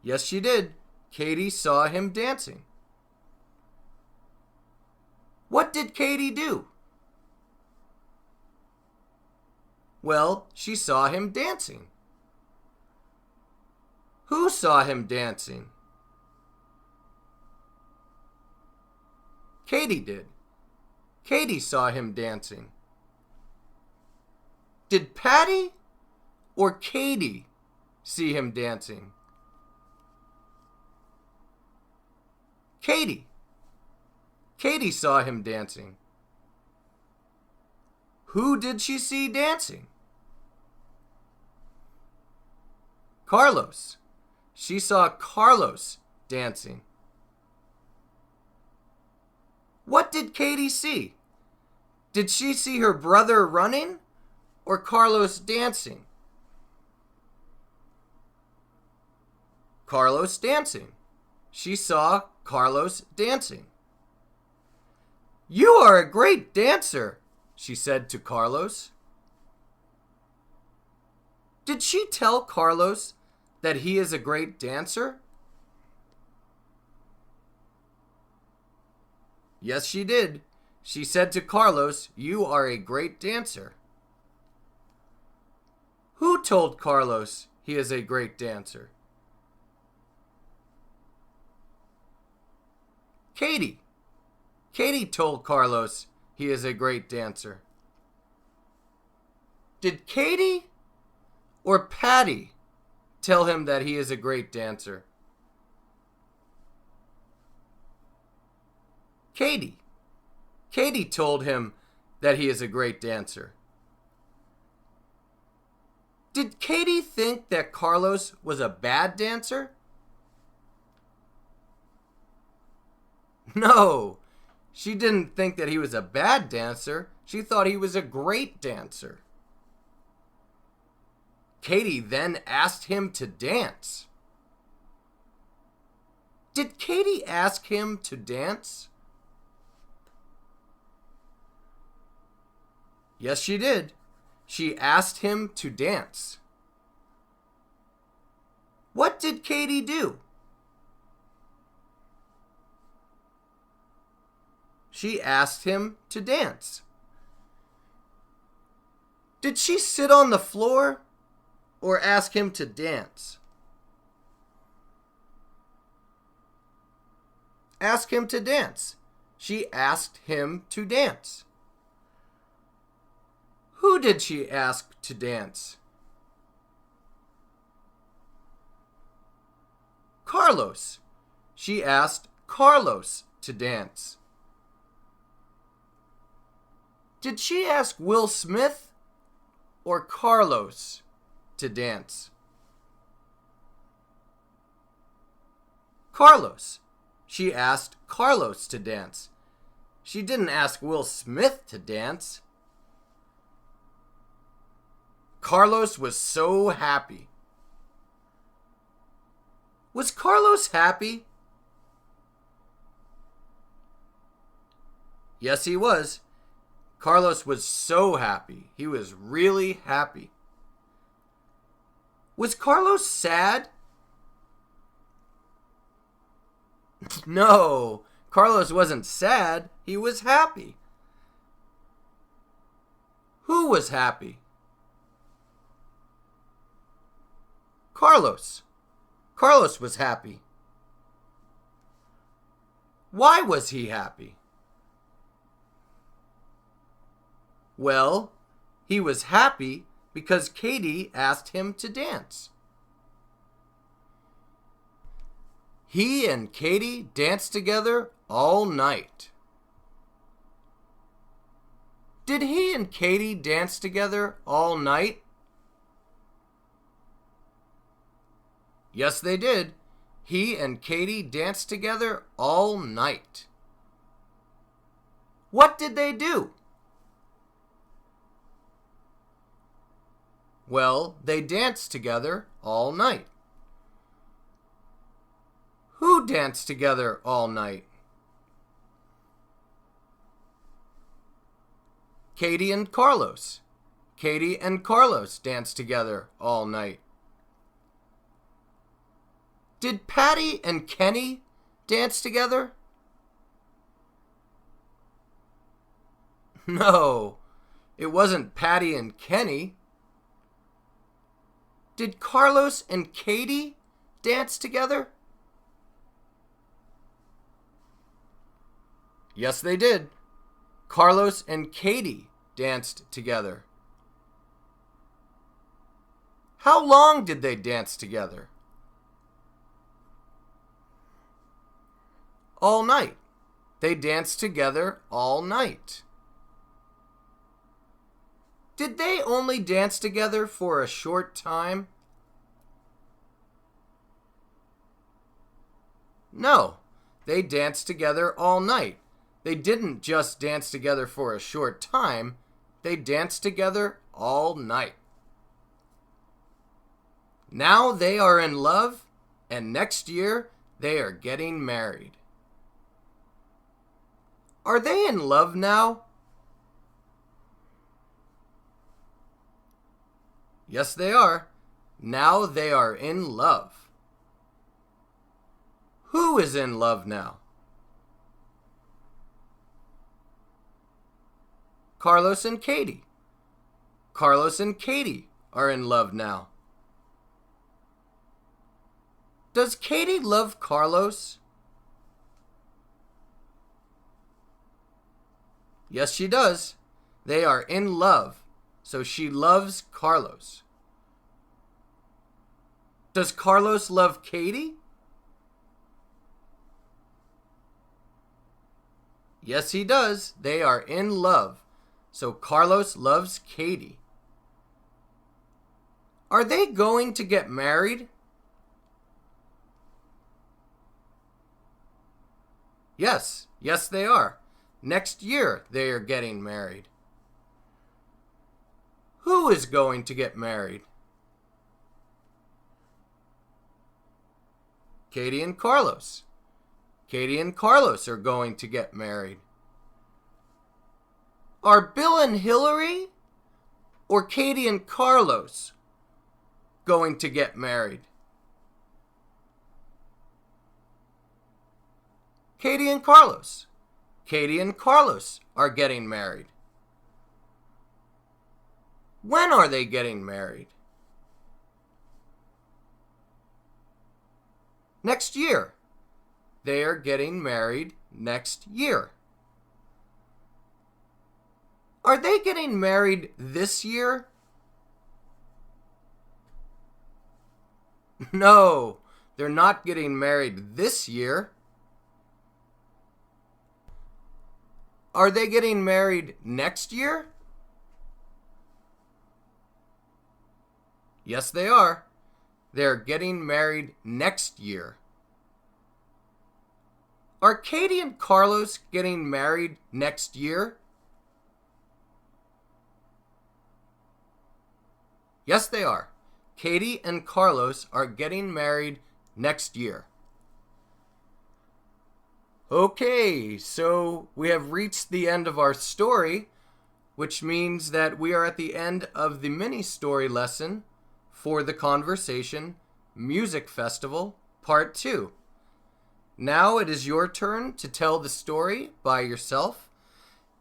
Yes, she did. Katie saw him dancing. What did Katie do? Well, she saw him dancing. Who saw him dancing? Katie did. Katie saw him dancing. Did Patty or Katie see him dancing? Katie. Katie saw him dancing. Who did she see dancing? Carlos. She saw Carlos dancing. What did Katie see? Did she see her brother running or Carlos dancing? Carlos dancing. She saw Carlos dancing. You are a great dancer, she said to Carlos. Did she tell Carlos that he is a great dancer? Yes, she did. She said to Carlos, "You are a great dancer." Who told Carlos he is a great dancer? Katie. Katie told Carlos he is a great dancer. Did Katie or Patty tell him that he is a great dancer? Katie. Katie told him that he is a great dancer. Did Katie think that Carlos was a bad dancer? No, she didn't think that he was a bad dancer. She thought he was a great dancer. Katie then asked him to dance. Did Katie ask him to dance? Yes, she did. She asked him to dance. What did Katie do? She asked him to dance. Did she sit on the floor or ask him to dance? Ask him to dance. She asked him to dance. Who did she ask to dance? Carlos. She asked Carlos to dance. Did she ask Will Smith or Carlos to dance? Carlos. She asked Carlos to dance. She didn't ask Will Smith to dance. Carlos was so happy. Was Carlos happy? Yes, he was. Carlos was so happy. He was really happy. Was Carlos sad? No, Carlos wasn't sad. He was happy. Who was happy? Carlos. Carlos was happy. Why was he happy? Well, he was happy because Katie asked him to dance. He and Katie danced together all night. Did he and Katie dance together all night? Yes, they did. He and Katie danced together all night. What did they do? Well, they danced together all night. Who danced together all night? Katie and Carlos. Katie and Carlos danced together all night. Did Patty and Kenny dance together? No, it wasn't Patty and Kenny. Did Carlos and Katie dance together? Yes, they did. Carlos and Katie danced together. How long did they dance together? All night. They danced together all night. Did they only dance together for a short time? No, they danced together all night. They didn't just dance together for a short time, they danced together all night. Now they are in love, and next year they are getting married. Are they in love now? Yes, they are. Now they are in love. Who is in love now? Carlos and Katie. Carlos and Katie are in love now. Does Katie love Carlos? Yes, she does. They are in love, so she loves Carlos. Does Carlos love Katie? Yes, he does. They are in love, so Carlos loves Katie. Are they going to get married? Yes, they are. Next year they are getting married. Who is going to get married? Katie and Carlos. Katie and Carlos are going to get married. Are Bill and Hillary or Katie and Carlos going to get married? Katie and Carlos. Katie and Carlos are getting married. When are they getting married? Next year. They are getting married next year. Are they getting married this year? No, They're not getting married this year. Are they getting married next year? Yes, they are. They're getting married next year. Are Katie and Carlos getting married next year? Yes, they are. Katie and Carlos are getting married next year. Okay, so we have reached the end of our story, which means that we are at the end of the mini story lesson for the Conversation Music Festival Part 2. Now it is your turn to tell the story by yourself.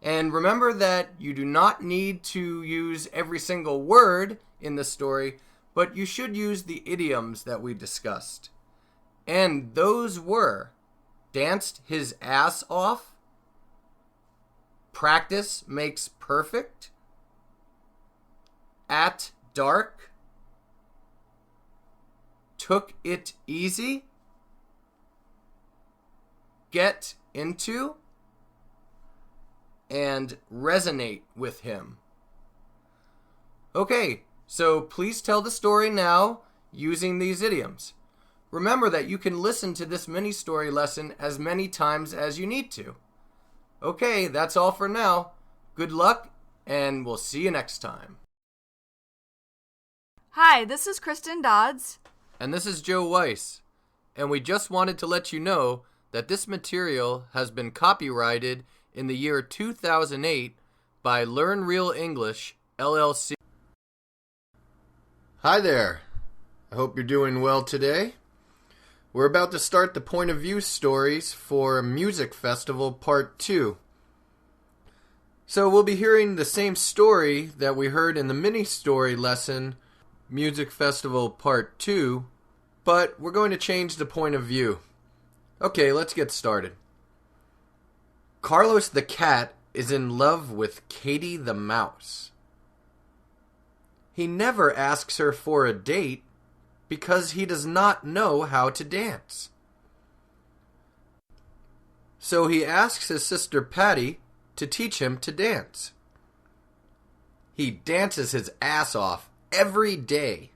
And remember that you do not need to use every single word in the story, but you should use the idioms that we discussed. And those were: danced his ass off, practice makes perfect, at dark, took it easy, get into, and resonate with him. Okay, so please tell the story now using these idioms. Remember that you can listen to this mini story lesson as many times as you need to. Okay, that's all for now. Good luck, and we'll see you next time. Hi, this is Kristen Dodds. And this is Joe Weiss. And we just wanted to let you know that this material has been copyrighted in the year 2008 by Learn Real English, LLC. Hi there. I hope you're doing well today. We're about to start the point of view stories for Music Festival Part 2. So we'll be hearing the same story that we heard in the mini story lesson, Music Festival Part 2, but we're going to change the point of view. Okay, let's get started. Carlos the cat is in love with Katie the mouse. He never asks her for a date because he does not know how to dance. So he asks his sister Patty to teach him to dance. He dances his ass off every day.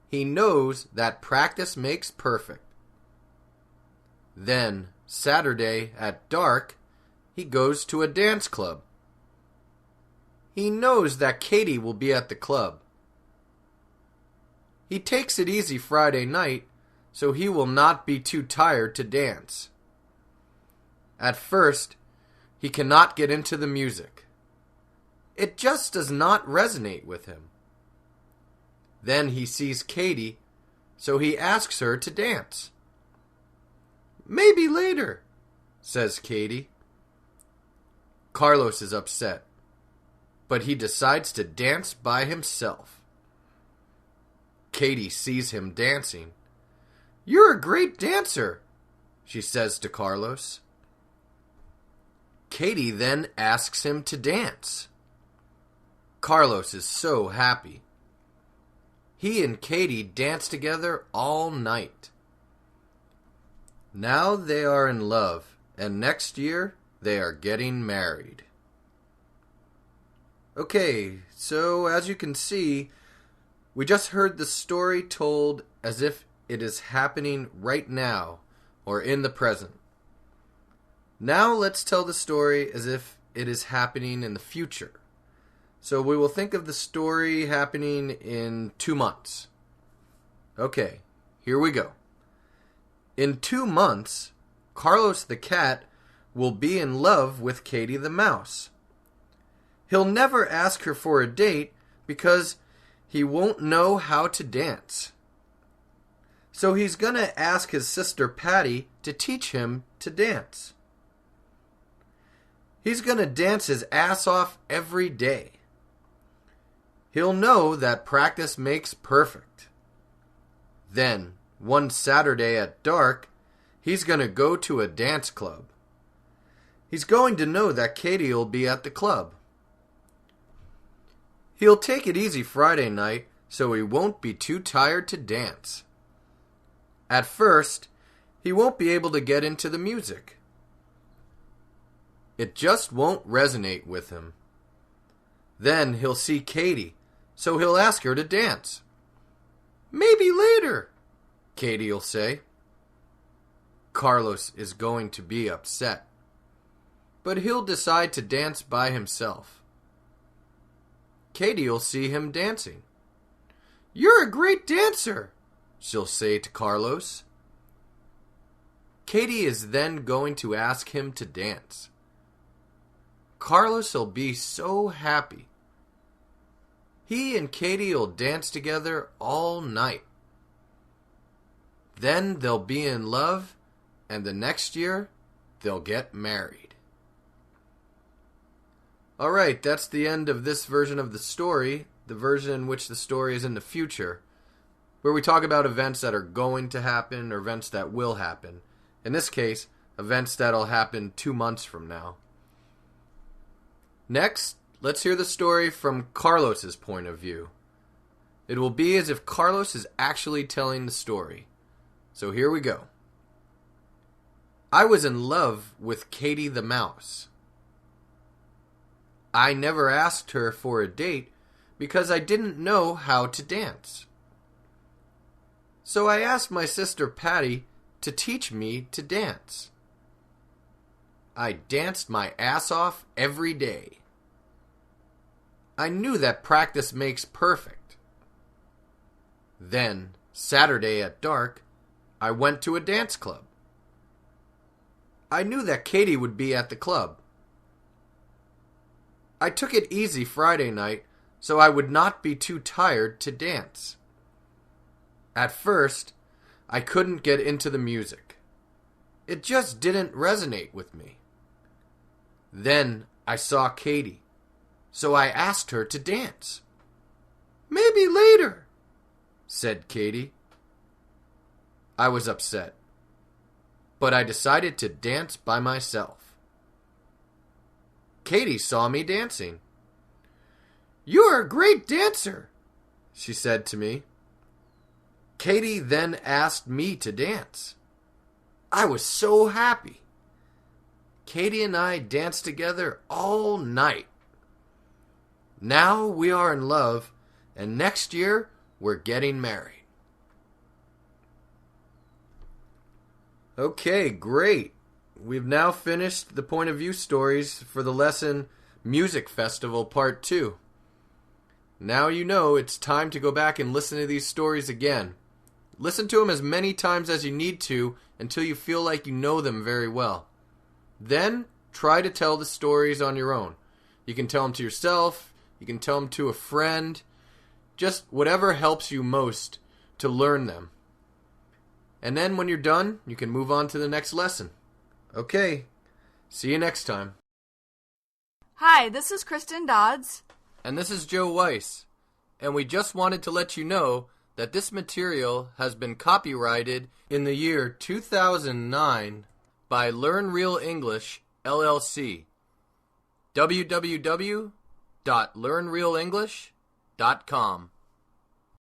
He knows that practice makes perfect. Then, Saturday at dark, he goes to a dance club. He knows that Katie will be at the club. He takes it easy Friday night, so he will not be too tired to dance. At first, he cannot get into the music. It just does not resonate with him. Then he sees Katie, so he asks her to dance. Maybe later, says Katie. Carlos is upset, but he decides to dance by himself. Katie sees him dancing. You're a great dancer, she says to Carlos. Katie then asks him to dance. Carlos is so happy. He and Katie dance together all night. Now they are in love, and next year they are getting married. Okay, so as you can see, we just heard the story told as if it is happening right now, or in the present. Now let's tell the story as if it is happening in the future. So we will think of the story happening in 2 months. Okay, here we go. In 2 months, Carlos the cat will be in love with Katie the mouse. He'll never ask her for a date because he won't know how to dance. So he's going to ask his sister Patty to teach him to dance. He's going to dance his ass off every day. He'll know that practice makes perfect. Then, one Saturday at dark, he's going to go to a dance club. He's going to know that Katie will be at the club. He'll take it easy Friday night so he won't be too tired to dance. At first, he won't be able to get into the music. It just won't resonate with him. Then he'll see Katie, so he'll ask her to dance. Maybe later, Katie'll say. Carlos is going to be upset, but he'll decide to dance by himself. Katie'll see him dancing. You're a great dancer, she'll say to Carlos. Katie is then going to ask him to dance. Carlos will be so happy. He and Katie will dance together all night. Then they'll be in love, and the next year, they'll get married. Alright, that's the end of this version of the story, the version in which the story is in the future, where we talk about events that are going to happen or events that will happen. In this case, events that'll happen 2 months from now. Next, let's hear the story from Carlos's point of view. It will be as if Carlos is actually telling the story. So here we go. I was in love with Katie the mouse. I never asked her for a date because I didn't know how to dance. So I asked my sister Patty to teach me to dance. I danced my ass off every day. I knew that practice makes perfect. Then, Saturday at dark, I went to a dance club. I knew that Katie would be at the club. I took it easy Friday night so I would not be too tired to dance. At first, I couldn't get into the music. It just didn't resonate with me. Then I saw Katie, so I asked her to dance. Maybe later, said Katie. I was upset, but I decided to dance by myself. Katie saw me dancing. You're a great dancer, she said to me. Katie then asked me to dance. I was so happy. Katie and I danced together all night. Now we are in love, and next year we're getting married. Okay, great. We've now finished the point of view stories for the lesson Music Festival Part 2. Now you know it's time to go back and listen to these stories again. Listen to them as many times as you need to until you feel like you know them very well. Then try to tell the stories on your own. You can tell them to yourself, you can tell them to a friend, just whatever helps you most to learn them. And then when you're done, you can move on to the next lesson. Okay, see you next time. Hi, this is Kristen Dodds. And this is Joe Weiss. And we just wanted to let you know that this material has been copyrighted in the year 2009 by Learn Real English, LLC. www.learnrealenglish.com